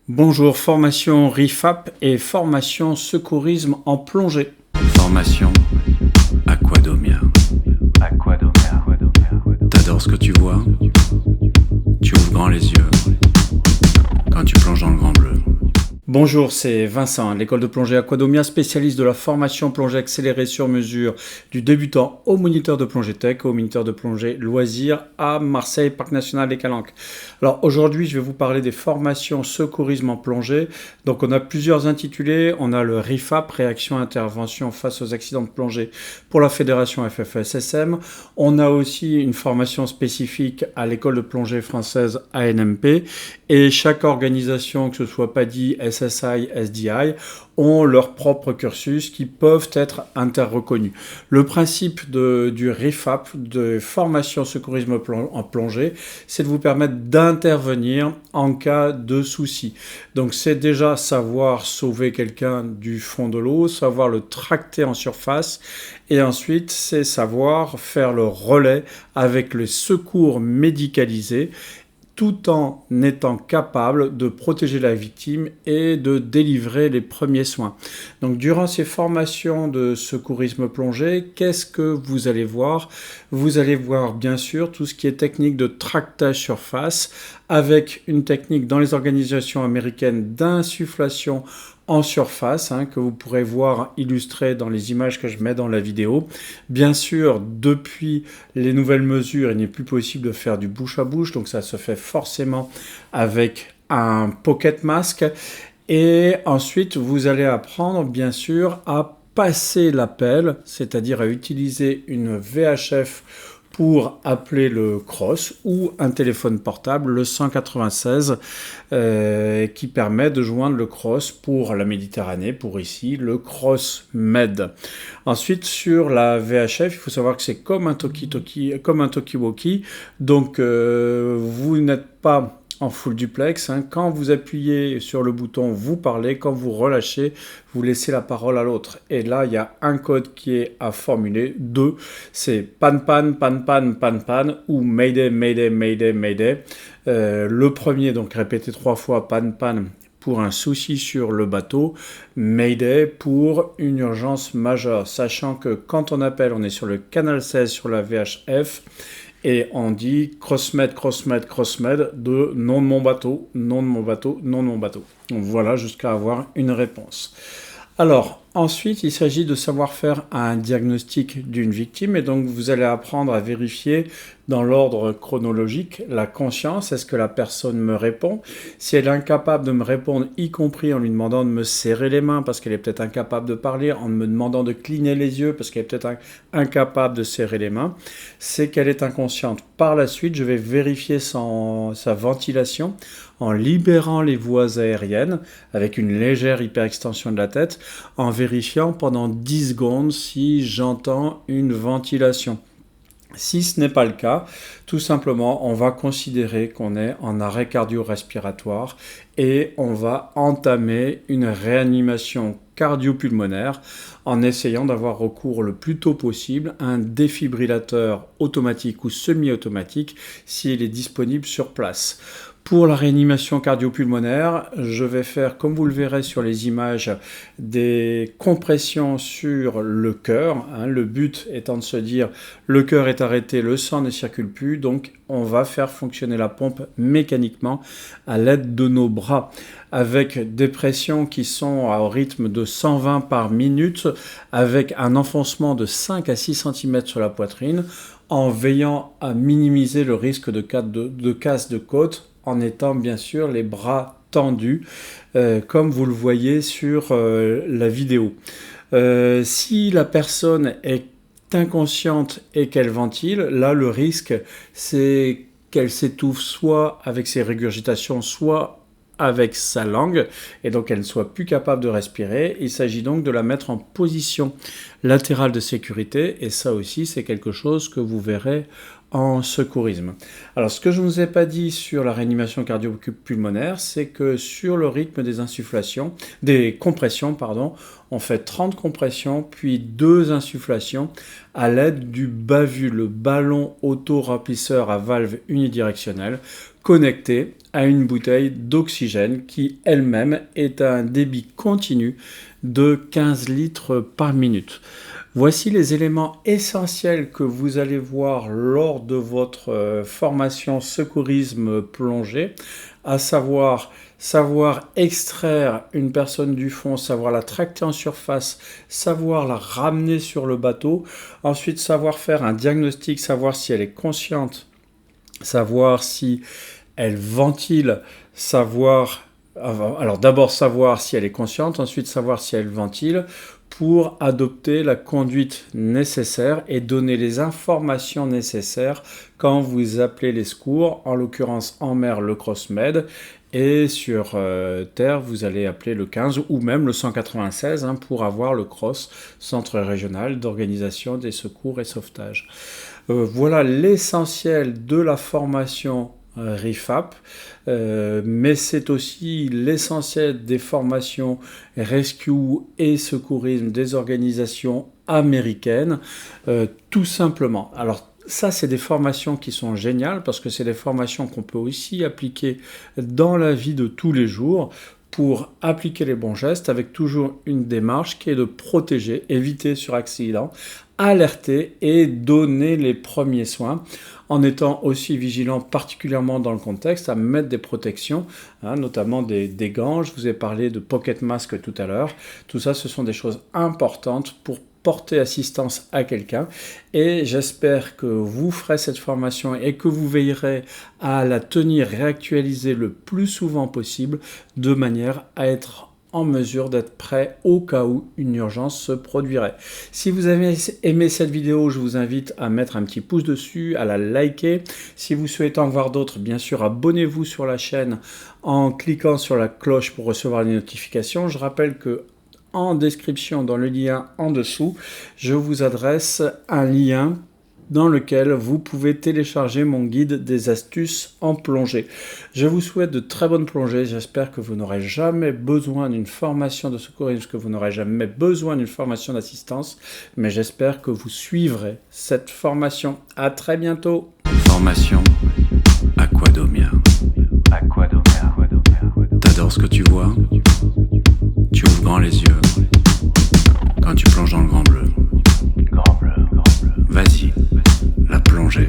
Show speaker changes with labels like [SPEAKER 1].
[SPEAKER 1] Bonjour, formation RIFAP et formation secourisme en plongée.
[SPEAKER 2] Formation Aquadomia. T'adores ce que tu vois? Tu ouvres grand les yeux quand tu plonges dans le grand bleu.
[SPEAKER 1] Bonjour, c'est Vincent, l'école de plongée Aquadomia, spécialiste de la formation plongée accélérée sur mesure du débutant au moniteur de plongée tech, au moniteur de plongée loisirs à Marseille, Parc National des Calanques. Alors aujourd'hui, je vais vous parler des formations secourisme en plongée. Donc on a plusieurs intitulés. On a le RIFAP, réaction intervention face aux accidents de plongée pour la fédération FFSSM. On a aussi une formation spécifique à l'école de plongée française ANMP. Et chaque organisation, que ce soit PADI, SSI, SDI, ont leur propre cursus qui peuvent être interreconnus. Le principe du RIFAP, de formation secourisme en plongée, c'est de vous permettre d'intervenir en cas de souci. Donc c'est déjà savoir sauver quelqu'un du fond de l'eau, savoir le tracter en surface, et ensuite c'est savoir faire le relais avec les secours médicalisés, tout en étant capable de protéger la victime et de délivrer les premiers soins. Donc durant ces formations de secourisme plongée, qu'est-ce que vous allez voir? Vous allez voir bien sûr tout ce qui est technique de tractage surface, avec une technique dans les organisations américaines d'insufflation en surface, que vous pourrez voir illustré dans les images que je mets dans la vidéo. Bien sûr, depuis les nouvelles mesures, il n'est plus possible de faire du bouche à bouche, donc ça se fait forcément avec un pocket mask. Et ensuite, vous allez apprendre, bien sûr, à passer l'appel, c'est-à-dire à utiliser une VHF pour appeler le CROSS ou un téléphone portable, le 196, qui permet de joindre le CROSS pour la Méditerranée, pour ici, le CROSS Med. Ensuite, sur la VHF, il faut savoir que c'est comme un talkie-walkie, donc vous n'êtes pas en full duplex. Quand vous appuyez sur le bouton, vous parlez. Quand vous relâchez, vous laissez la parole à l'autre. Et là, il y a un code qui est à formuler. 2, c'est pan, ou mayday, mayday, mayday, mayday. Le premier, donc répétez 3 fois pan, pour un souci sur le bateau, mayday pour une urgence majeure. Sachant que quand on appelle, on est sur le canal 16 sur la VHF, et on dit crossmed de nom de mon bateau. Donc voilà, jusqu'à avoir une réponse. Alors, ensuite, il s'agit de savoir faire un diagnostic d'une victime, et donc vous allez apprendre à vérifier dans l'ordre chronologique la conscience. Est-ce que la personne me répond? Si elle est incapable de me répondre, y compris en lui demandant de me serrer les mains parce qu'elle est peut-être incapable de parler, en me demandant de cligner les yeux parce qu'elle est peut-être incapable de serrer les mains, c'est qu'elle est inconsciente. Par la suite, je vais vérifier sa ventilation en libérant les voies aériennes avec une légère hyperextension de la tête, en vérifiant pendant 10 secondes si j'entends une ventilation. Si ce n'est pas le cas, tout simplement, on va considérer qu'on est en arrêt cardio-respiratoire et on va entamer une réanimation cardio-pulmonaire en essayant d'avoir recours le plus tôt possible à un défibrillateur automatique ou semi-automatique s'il est disponible sur place. Pour la réanimation cardio-pulmonaire, je vais faire, comme vous le verrez sur les images, des compressions sur le cœur. Le but étant de se dire, le cœur est arrêté, le sang ne circule plus, donc on va faire fonctionner la pompe mécaniquement à l'aide de nos bras, avec des pressions qui sont au rythme de 120 par minute, avec un enfoncement de 5 à 6 cm sur la poitrine, en veillant à minimiser le risque de casse de côte, en étant bien sûr les bras tendus, comme vous le voyez sur la vidéo. Si la personne est inconsciente et qu'elle ventile, là le risque c'est qu'elle s'étouffe soit avec ses régurgitations, soit avec sa langue, et donc elle ne soit plus capable de respirer. Il s'agit donc de la mettre en position latérale de sécurité, et ça aussi c'est quelque chose que vous verrez en secourisme. Alors ce que je ne vous ai pas dit sur la réanimation cardio-pulmonaire, c'est que sur le rythme des compressions, on fait 30 compressions puis 2 insufflations à l'aide du BAVU, le ballon auto-remplisseur à valve unidirectionnelle, connecté à une bouteille d'oxygène qui elle-même est à un débit continu de 15 litres par minute. Voici les éléments essentiels que vous allez voir lors de votre formation secourisme plongée, à savoir extraire une personne du fond, savoir la tracter en surface, savoir la ramener sur le bateau, ensuite savoir faire un diagnostic, savoir si elle est consciente, savoir si elle ventile, d'abord savoir si elle est consciente, ensuite savoir si elle ventile, pour adopter la conduite nécessaire et donner les informations nécessaires quand vous appelez les secours, en l'occurrence en mer le CrossMed, et sur terre vous allez appeler le 15 ou même le 196 pour avoir le CROSS, Centre Régional d'Organisation des Secours et Sauvetage. Voilà l'essentiel de la formation RIFAP, mais c'est aussi l'essentiel des formations rescue et secourisme des organisations américaines, tout simplement. Alors ça, c'est des formations qui sont géniales parce que c'est des formations qu'on peut aussi appliquer dans la vie de tous les jours pour appliquer les bons gestes avec toujours une démarche qui est de protéger, éviter sur accident, alerter et donner les premiers soins en étant aussi vigilant particulièrement dans le contexte à mettre des protections, notamment des gants. Je vous ai parlé de pocket mask tout à l'heure. Tout ça, ce sont des choses importantes pour porter assistance à quelqu'un et j'espère que vous ferez cette formation et que vous veillerez à la tenir réactualisée le plus souvent possible de manière à être en mesure d'être prêt au cas où une urgence se produirait. Si vous avez aimé cette vidéo, je vous invite à mettre un petit pouce dessus, à la liker. Si vous souhaitez en voir d'autres, bien sûr, abonnez-vous sur la chaîne en cliquant sur la cloche pour recevoir les notifications. Je rappelle que en description, dans le lien en dessous, je vous adresse un lien dans lequel vous pouvez télécharger mon guide des astuces en plongée. Je vous souhaite de très bonnes plongées. J'espère que vous n'aurez jamais besoin d'une formation de secourisme, que vous n'aurez jamais besoin d'une formation d'assistance, mais j'espère que vous suivrez cette formation. À très bientôt.
[SPEAKER 2] Formation Aquadomia. T'adores ce que tu vois? Tu ouvres grand les yeux quand tu plonges dans le grand bleu. Vas-y, la plongée.